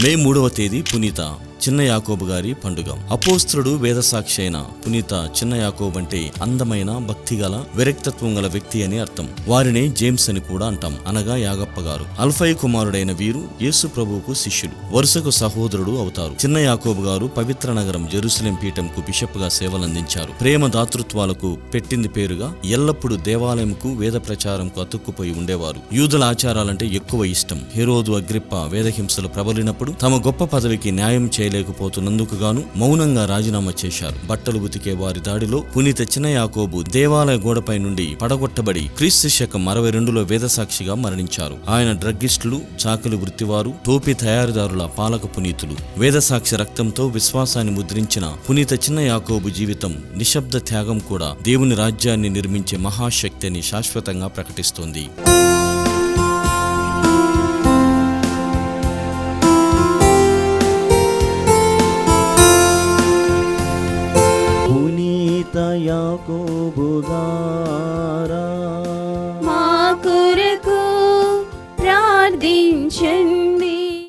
మే 3వ తేదీ పునీత చిన్న యాకోబు గారి పండుగ. అపోస్తలుడు వేదసాక్షి అయిన పునీత చిన్న యాకోబు అంటే అందమైన, భక్తిగల, విరక్తత్వం గల వ్యక్తి అని అర్థం. వారినే జేమ్స్ అని కూడా అంటాం, అనగా యాగప్ప గారు. అల్ఫై కుమారుడైన వీరు యేసు ప్రభువుకు శిష్యులు, వరుసకు సహోదరుడు అవుతారు. చిన్న యాకోబు గారు పవిత్ర నగరం జెరూసలేం పీఠంకు బిషప్ గా సేవలందించారు. ప్రేమ దాతృత్వాలకు పెట్టింది పేరుగా ఎల్లప్పుడూ దేవాలయంకు, వేద ప్రచారంకు అతుక్కుపోయి ఉండేవారు. యూదుల ఆచారాలంటే ఎక్కువ ఇష్టం. హెరోదు అగ్రిప్ప వేదహింసలు ప్రబలినప్పుడు తమ గొప్ప పదవికి న్యాయం చేయలేకపోతున్నందుకు గాను మౌనంగా రాజీనామా చేశారు. బట్టలు ఉతికే వారి దాడిలో పునీత చిన్న యాకోబు దేవాలయ గోడపై నుండి పడగొట్టబడి క్రీస్తు శకం 62లో వేదసాక్షిగా మరణించారు. ఆయన డ్రగ్గిస్టులు, చాకలి వృత్తివారు, టోపీ తయారీదారుల పాలక పునీతులు. వేదసాక్షి రక్తంతో విశ్వాసాన్ని ముద్రించిన పునీత చిన్న యాకోబు జీవితం, నిశ్శబ్ద త్యాగం కూడా దేవుని రాజ్యాన్ని నిర్మించే మహాశక్తిని శాశ్వతంగా ప్రకటిస్తోంది. యాకోబు గారా మా కొరకు ప్రార్థించండి.